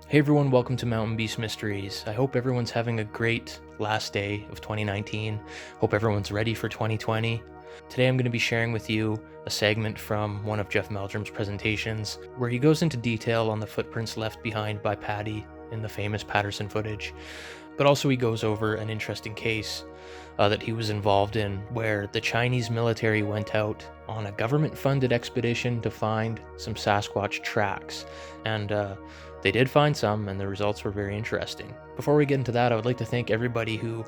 Hey everyone, welcome to Mountain Beast Mysteries. I hope everyone's having a great last day of 2019. Hope everyone's ready for 2020. Today I'm going to be sharing with you a segment from one of Jeff Meldrum's presentations where he goes into detail on the footprints left behind by Patty in the famous Patterson footage, but also he goes over an interesting case that he was involved in where the Chinese military went out on a government-funded expedition to find some Sasquatch tracks, and they did find some, and the results were very interesting. Before we get into that, I would like to thank everybody who,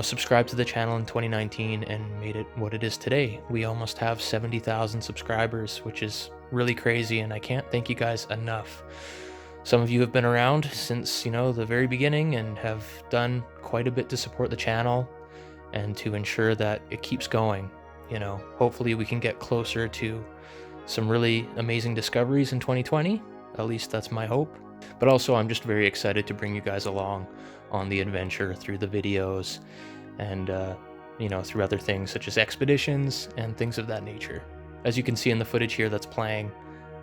subscribed to the channel in 2019 and made it what it is today. We almost have 70,000 subscribers, which is really crazy, and I can't thank you guys enough. Some of you have been around since, the very beginning and have done quite a bit to support the channel and to ensure that it keeps going. Hopefully we can get closer to some really amazing discoveries in 2020. At least that's my hope. But also I'm just very excited to bring you guys along on the adventure through the videos and, through other things such as expeditions and things of that nature. As you can see in the footage here that's playing,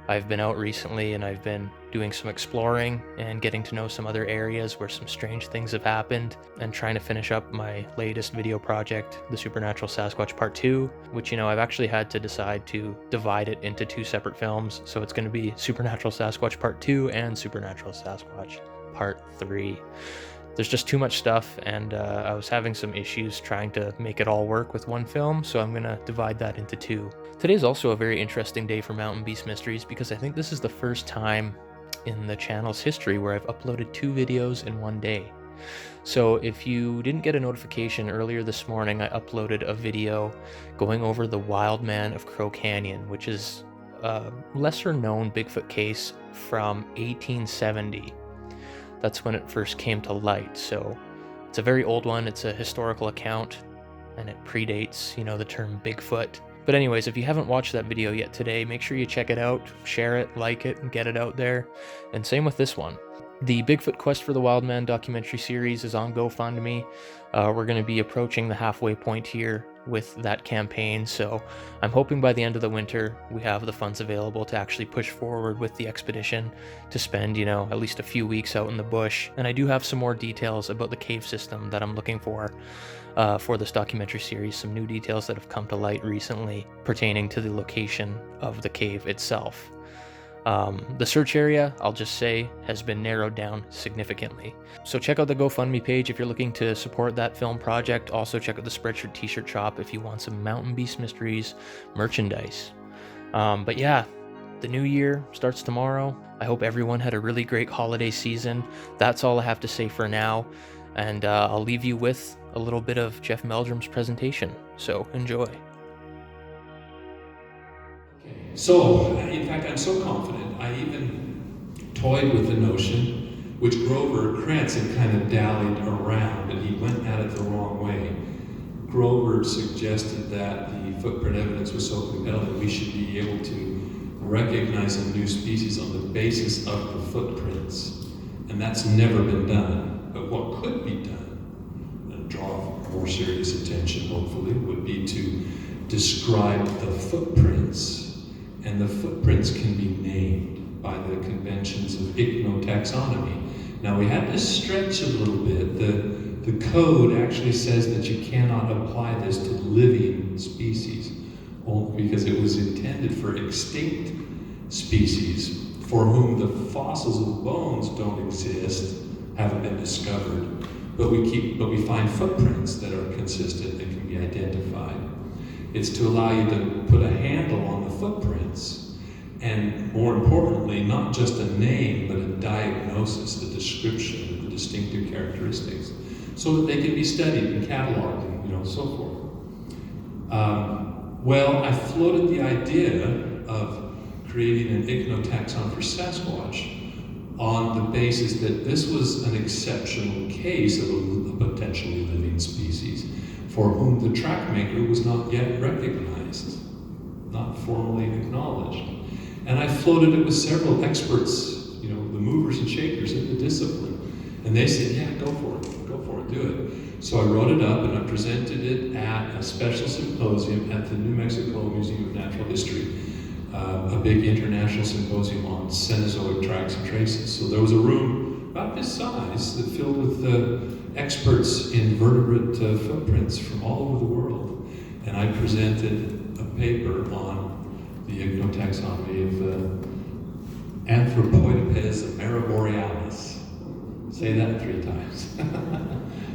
I've been out recently and I've been doing some exploring and getting to know some other areas where some strange things have happened and trying to finish up my latest video project, The Supernatural Sasquatch Part 2, which, I've actually had to decide to divide it into two separate films. So it's going to be Supernatural Sasquatch Part 2 and Supernatural Sasquatch Part 3. There's just too much stuff, and I was having some issues trying to make it all work with one film, so I'm going to divide that into two. Today's also a very interesting day for Mountain Beast Mysteries because I think this is the first time in the channel's history where I've uploaded 2 videos in one day. So if you didn't get a notification earlier this morning, I uploaded a video going over the WILDMAN of Crow Canyon, which is a lesser known Bigfoot case from 1870. That's when it first came to light, so it's a very old one. It's a historical account, and it predates, the term Bigfoot. But anyways, if you haven't watched that video yet today, make sure you check it out, share it, like it, and get it out there. And same with this one. The Bigfoot Quest for the WILDMAN documentary series is on GoFundMe. We're going to be approaching the halfway point here with that campaign, so I'm hoping by the end of the winter we have the funds available to actually push forward with the expedition to spend, at least a few weeks out in the bush. And I do have some more details about the cave system that I'm looking for this documentary series, some new details that have come to light recently pertaining to the location of the cave itself. The search area, I'll just say, has been narrowed down significantly. So check out the GoFundMe page if you're looking to support that film project. Also check out the Spreadshirt t-shirt shop if you want some Mountain Beast Mysteries merchandise. But yeah, the new year starts tomorrow. I hope everyone had a really great holiday season. That's all I have to say for now. And I'll leave you with a little bit of Jeff Meldrum's presentation. So enjoy. So, in fact, I'm so confident, I even toyed with the notion, which Grover Cranston kind of dallied around, and he went at it the wrong way. Grover suggested that the footprint evidence was so compelling we should be able to recognize a new species on the basis of the footprints. And that's never been done. But what could be done, and draw more serious attention hopefully, would be to describe the footprints. And the footprints can be named by the conventions of ichnotaxonomy. Now we had to stretch a little bit. The code actually says that you cannot apply this to living species, only because it was intended for extinct species for whom the fossils of bones don't exist, haven't been discovered. But we find footprints that are consistent and can be identified. It's to allow you to put a handle on the footprints, and more importantly, not just a name, but a diagnosis, a description of the distinctive characteristics, so that they can be studied and cataloged and so forth. Well, I floated the idea of creating an ichnotaxon for Sasquatch on the basis that this was an exceptional case of a potentially living species for whom the track maker was not yet recognized, not formally acknowledged. And I floated it with several experts, the movers and shakers in the discipline. And they said, yeah, go for it, do it. So I wrote it up and I presented it at a special symposium at the New Mexico Museum of Natural History a big international symposium on Cenozoic tracks and traces. So there was a room about this size that filled with experts in vertebrate footprints from all over the world. And I presented a paper on the ichnotaxonomy of Anthropoidopes ameriborealis. Say that 3 times.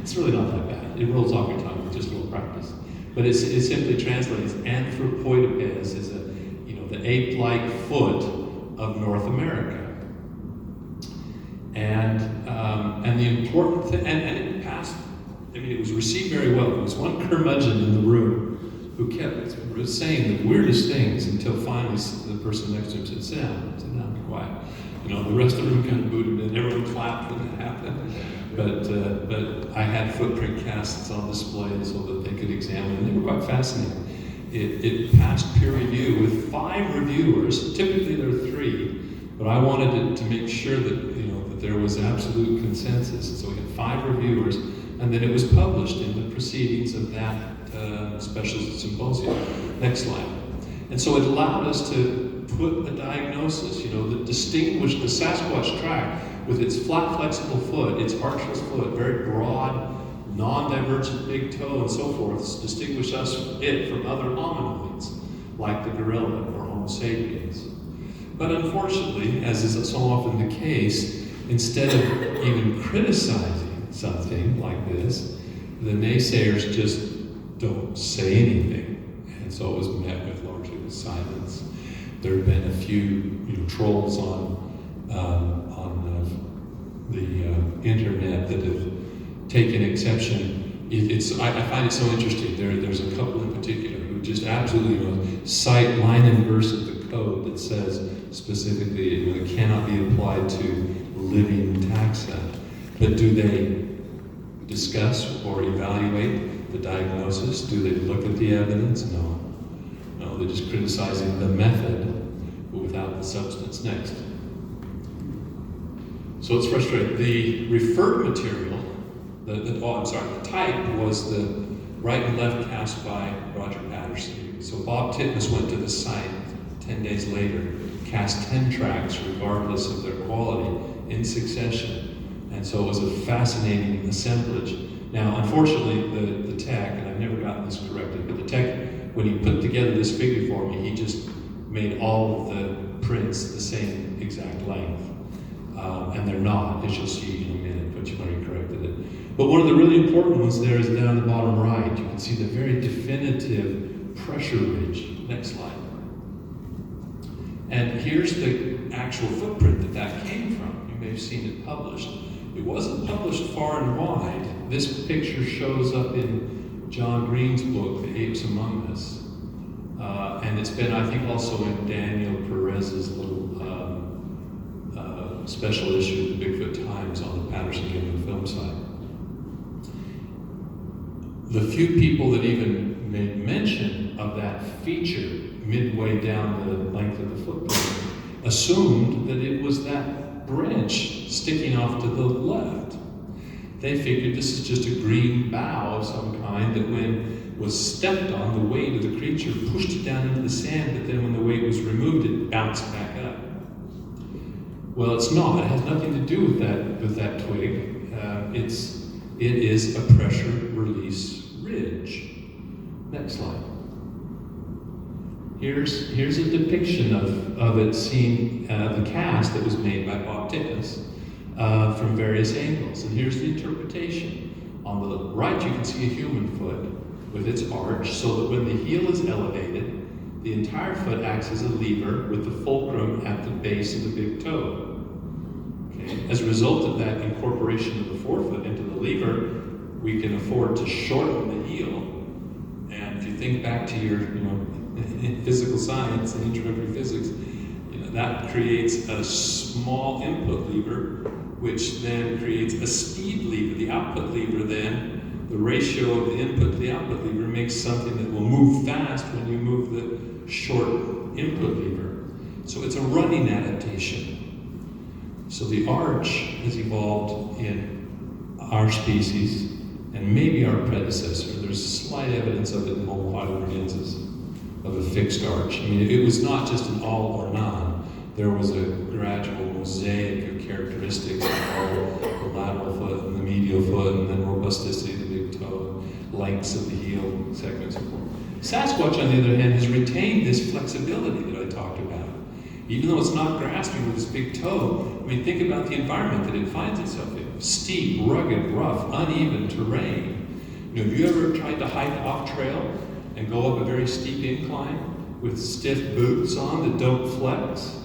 It's really not that bad. It rolls off your tongue with just a little practice. But it simply translates Anthropoidopes is the ape-like foot of North America. And the important thing, and it passed, it was received very well. There was one curmudgeon in the room who kept saying the weirdest things until finally the person next to him said, sit down, be quiet. The rest of the room kind of booted and everyone clapped when that happened. But I had footprint casts on display so that they could examine, and they were quite fascinating. It passed peer review with 5 reviewers. Typically there are 3, but I wanted it to make sure that there was absolute consensus. And so we had 5 reviewers, and then it was published in the proceedings of that special symposium. Next slide. And so it allowed us to put a diagnosis, that distinguished the Sasquatch track with its flat, flexible foot, its archless foot, very broad, non-divergent big toe and so forth, distinguish it from other hominoids, like the gorilla or Homo sapiens. But unfortunately, as is so often the case, instead of even criticizing something like this, the naysayers just don't say anything. And so it was met with largely with silence. There have been a few trolls on the internet that have taken exception. I find it so interesting. There's a couple in particular who just absolutely cite line and verse of the code that says specifically it cannot be applied to living taxa. But do they discuss or evaluate the diagnosis? Do they look at the evidence? No, they're just criticizing the method, but without the substance. Next. So it's frustrating. The referred material, the type was the right and left cast by Roger Patterson. So Bob Titmus went to the site 10 days later, cast 10 tracks regardless of their quality in succession. And so it was a fascinating assemblage. Now, unfortunately, the tech, and I've never gotten this corrected, but the tech, when he put together this figure for me, he just made all of the prints the same exact length. And they're not, as you'll see in a minute, but you've already corrected it. But one of the really important ones there is down the bottom right. You can see the very definitive pressure ridge. Next slide. And here's the actual footprint that came from. You may have seen it published. It wasn't published far and wide. This picture shows up in John Green's book, The Apes Among Us. And it's been, I think, also in Daniel Perez's little special issue of the Bigfoot Times on the Patterson Given film site. The few people that even made mention of that feature midway down the length of the footprint assumed that it was that branch sticking off to the left. They figured this is just a green bough of some kind that when was stepped on, the weight of the creature pushed it down into the sand, but then when the weight was removed, it bounced back up. Well, it's not. It has nothing to do with that twig. It is a pressure release ridge. Next slide. Here's a depiction of it seen, the cast that was made by Bob Titmus from various angles. And here's the interpretation. On the right, you can see a human foot with its arch, so that when the heel is elevated, the entire foot acts as a lever with the fulcrum at the base of the big toe. Okay. As a result of that incorporation of the forefoot into the lever, we can afford to shorten the heel. And if you think back to your, in physical science and introductory physics, that creates a small input lever, which then creates a speed lever. The output lever then, the ratio of the input to the output lever makes something that will move fast when you move the short input lever. So it's a running adaptation. So the arch has evolved in our species and maybe our predecessor. There's slight evidence of it in Homo heidelbergensis. a fixed arch. I mean, it was not just an all or none. There was a gradual mosaic of characteristics of the lateral foot and the medial foot, and then robusticity of the big toe, lengths of the heel segments and so forth. Sasquatch, on the other hand, has retained this flexibility that I talked about. Even though it's not grasping with its big toe, I mean, think about the environment that it finds itself in. Steep, rugged, rough, uneven terrain. You know, have you ever tried to hike off trail and go up a very steep incline with stiff boots on that don't flex?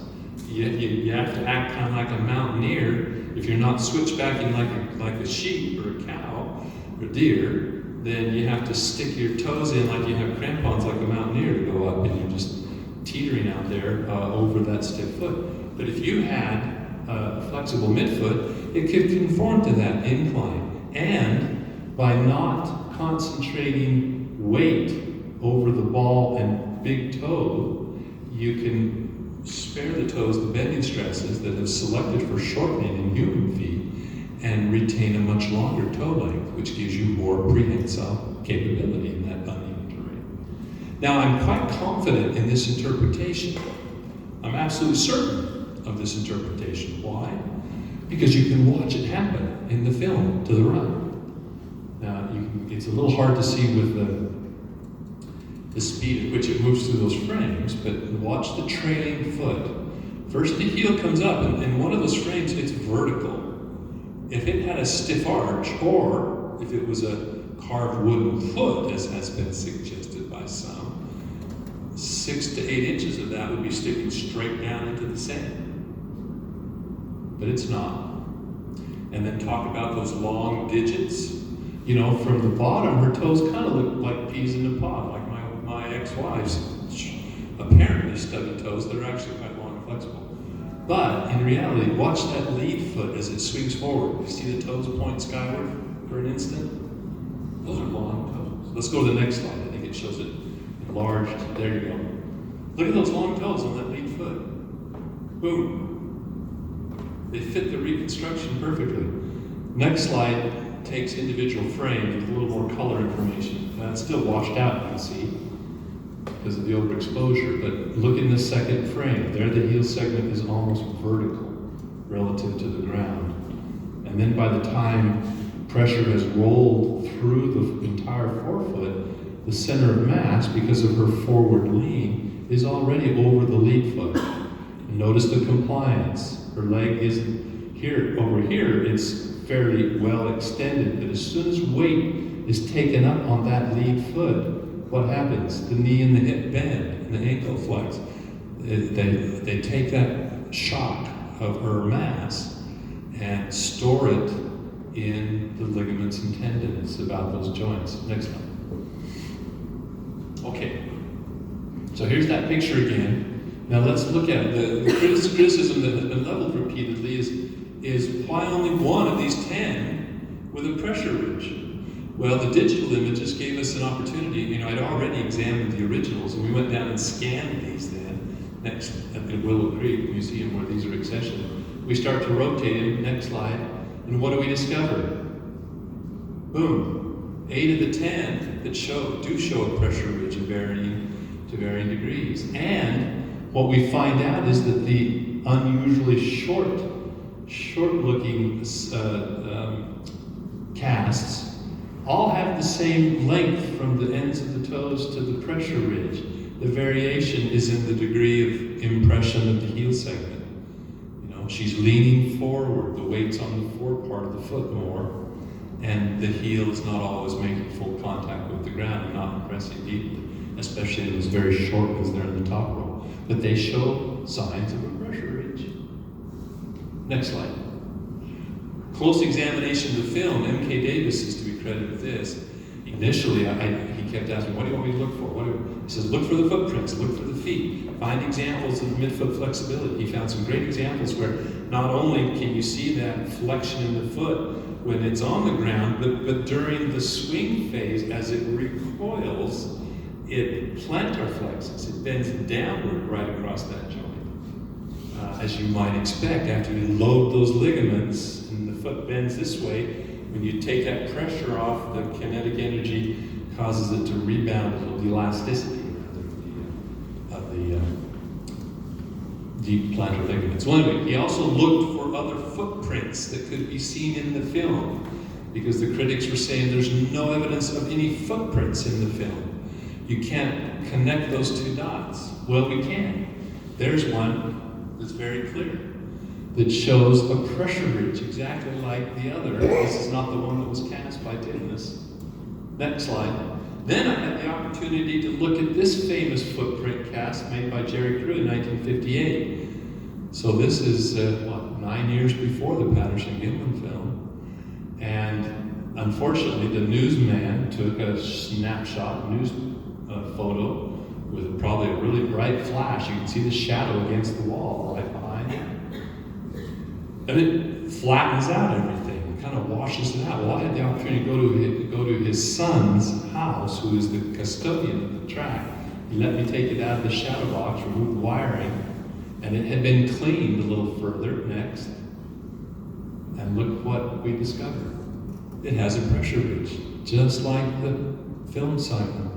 You have to act kind of like a mountaineer. If you're not switchbacking like a sheep or a cow or deer, then you have to stick your toes in like you have crampons like a mountaineer to go up, and you're just teetering out there over that stiff foot. But if you had a flexible midfoot, it could conform to that incline. And by not concentrating weight over the ball and big toe, you can spare the toes the bending stresses that have selected for shortening in human feet and retain a much longer toe length, which gives you more prehensile capability in that uneven terrain. Now, I'm quite confident in this interpretation. I'm absolutely certain of this interpretation. Why? Because you can watch it happen in the film to the right. Now, it's a little hard to see with the speed at which it moves through those frames, but watch the trailing foot. First the heel comes up, and in one of those frames it's vertical. If it had a stiff arch, or if it was a carved wooden foot, as has been suggested by some, 6 to 8 inches of that would be sticking straight down into the sand. But it's not. And then talk about those long digits. You know, from the bottom, her toes kind of look like peas in a pod, like my ex-wife's apparently stubby toes that are actually quite long and flexible. But in reality, watch that lead foot as it swings forward. You see the toes point skyward for an instant? Those are long toes. Let's go to the next slide. I think it shows it enlarged. There you go. Look at those long toes on that lead foot. Boom. They fit the reconstruction perfectly. Next slide takes individual frames with a little more color information. Now it's still washed out, you can see, because of the overexposure, but look in the second frame. There the heel segment is almost vertical relative to the ground. And then by the time pressure has rolled through the entire forefoot, the center of mass, because of her forward lean, is already over the lead foot. And notice the compliance. Her leg isn't here. Over here, it's fairly well extended, but as soon as weight is taken up on that lead foot, what happens? The knee and the hip bend, and the ankle flex. They take that shock of her mass and store it in the ligaments and tendons about those joints. Next one. Okay, so here's that picture again. Now let's look at it. The criticism that has been leveled repeatedly is why only one of these 10 with a pressure ridge? Well, the digital images gave us an opportunity. You know, I'd already examined the originals, and we went down and scanned these then, next at the Willow Creek Museum where these are accessioned. We start to rotate them, next slide, and what do we discover? Boom, 8 of the 10 that do show a pressure ridge of varying degrees. And what we find out is that the unusually short-looking casts all have the same length from the ends of the toes to the pressure ridge. The variation is in the degree of impression of the heel segment. You know, she's leaning forward, the weight's on the fore part of the foot more, and the heel is not always making full contact with the ground and not impressing deeply, especially in those very short ones there in the top row. But they show signs of a pressure ridge. Next slide. Close examination of the film. M.K. Davis is to be credited with this. Initially, he kept asking, what do you want me to look for? He says, look for the footprints, look for the feet, find examples of midfoot flexibility. He found some great examples where not only can you see that flexion in the foot when it's on the ground, but during the swing phase, as it recoils, it plantar flexes, it bends downward right across that joint. As you might expect, after you load those ligaments and the foot bends this way, when you take that pressure off, the kinetic energy causes it to rebound, a little elasticity, rather, deep plantar ligaments. Well, anyway, he also looked for other footprints that could be seen in the film, because the critics were saying there's no evidence of any footprints in the film. You can't connect those two dots. Well, we can. There's one that's very clear, that shows a pressure ridge exactly like the other. This is not the one that was cast by Titmus. Next slide. Then I had the opportunity to look at this famous footprint cast made by Jerry Crew in 1958. So this is, 9 years before the Patterson-Gimlin film. And unfortunately, the newsman took a snapshot, photo, with probably a really bright flash. You can see the shadow against the wall right behind. And it flattens out everything, kind of washes it out. Well, I had the opportunity to go to his son's house, who is the custodian of the track. He let me take it out of the shadow box, remove the wiring, and it had been cleaned a little further next. And look what we discovered. It has a pressure ridge, just like the film sighting.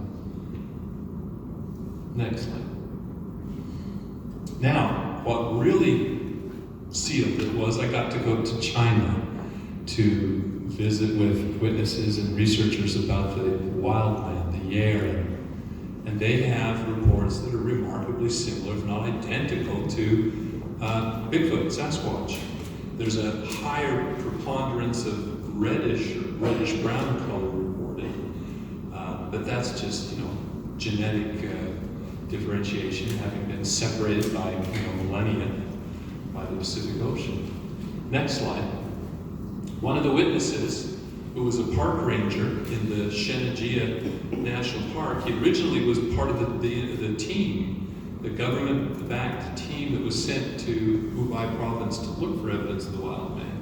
Next slide. Now, what really sealed it was I got to go to China to visit with witnesses and researchers about the WILDMAN, the Yare, and they have reports that are remarkably similar, if not identical, to Bigfoot, Sasquatch. There's a higher preponderance of reddish-brown color reported, but that's just genetic differentiation, having been separated by millennia by the Pacific Ocean. Next slide. One of the witnesses, who was a park ranger in the Shenandoah National Park, he originally was part of the team, the government-backed team that was sent to Hubei province to look for evidence of the wild man.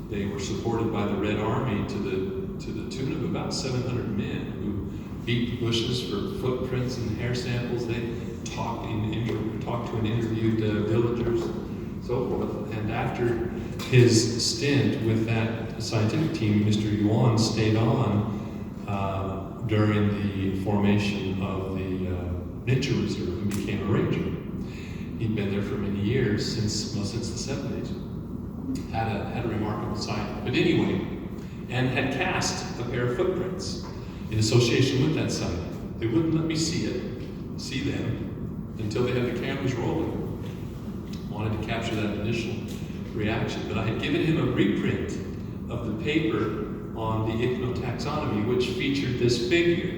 They were supported by the Red Army to the tune of about 700 men who beat the bushes for footprints and hair samples. They talked to and interviewed villagers, so forth. And after his stint with that scientific team, Mr. Yuan stayed on during the formation of the nature reserve and became a ranger. He'd been there for many years, since the 70s. Had a remarkable sight. But anyway, and had cast a pair of footprints in association with that site. They wouldn't let me see them, until they had the cameras rolling. Wanted to capture that initial reaction, but I had given him a reprint of the paper on the ichnotaxonomy, which featured this figure.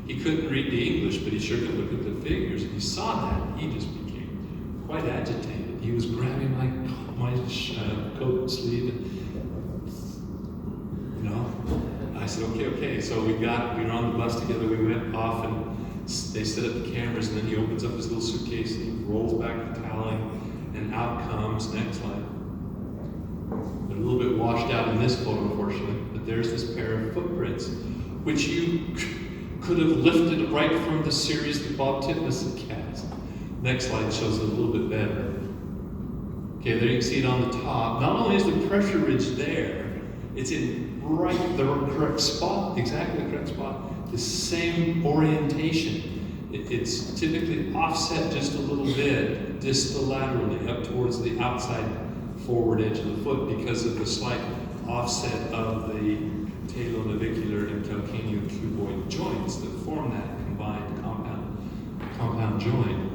He couldn't read the English, but he sure could look at the figures. And he saw that, he just became quite agitated. He was grabbing my coat sleeve, and I said, okay. So we were on the bus together. We went off, and they set up the cameras, and then he opens up his little suitcase, and he rolls back the toweling, and out comes, next slide. They're a little bit washed out in this photo, unfortunately, but there's this pair of footprints, which you could have lifted right from the series that Bob Titmus had cast. Next slide shows it a little bit better. Okay, there you can see it on the top. Not only is the pressure ridge there, it's in the correct spot, exactly the correct spot, the same orientation. It's typically offset just a little bit, distalaterally, up towards the outside forward edge of the foot, because of the slight offset of the talonavicular and calcaneocuboid joints that form that combined compound joint.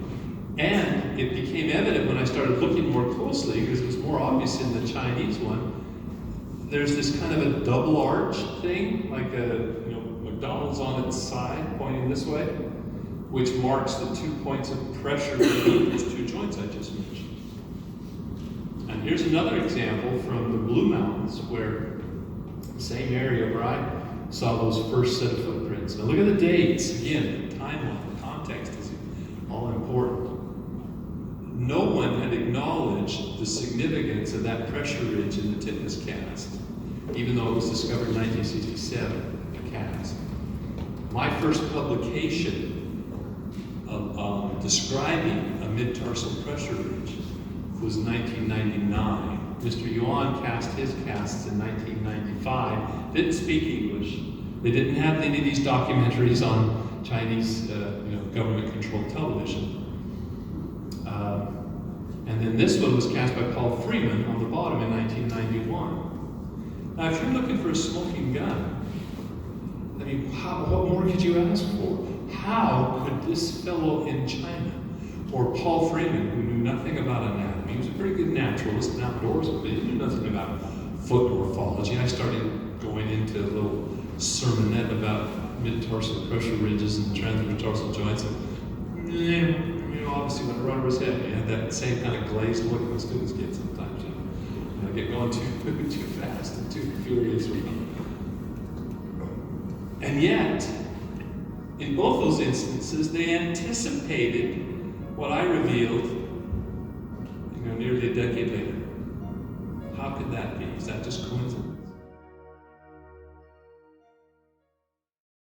And it became evident when I started looking more closely, because it was more obvious in the Chinese one. There's this kind of a double arch thing, like a McDonald's on its side, pointing this way, which marks the 2 points of pressure between those two joints I just mentioned. And here's another example from the Blue Mountains, where the same area where I saw those first set of footprints. Now look at the dates. Again, the timeline, the context is all important. No one had acknowledged the significance of that pressure ridge in the Titmus cast, even though it was discovered in 1967, the cast. My first publication of describing a mid-tarsal pressure ridge was 1999. Mr. Yuan cast his casts in 1995. Didn't speak English. They didn't have any of these documentaries on Chinese, government-controlled television. And then this one was cast by Paul Freeman on the bottom in 1991. Now, if you're looking for a smoking gun, I mean, what more could you ask for? How could this fellow in China, or Paul Freeman, who knew nothing about anatomy, he was a pretty good naturalist and outdoorsman, but he knew nothing about foot morphology. I started going into a little sermonette about mid-tarsal pressure ridges and transmetatarsal joints. And, you know, obviously went right over his head. He had that same kind of glazed look that students get sometimes. You know, get going too fast and too furious. And yet, in both those instances, they anticipated what I revealed, you know, nearly a decade later. How could that be? Is that just coincidence?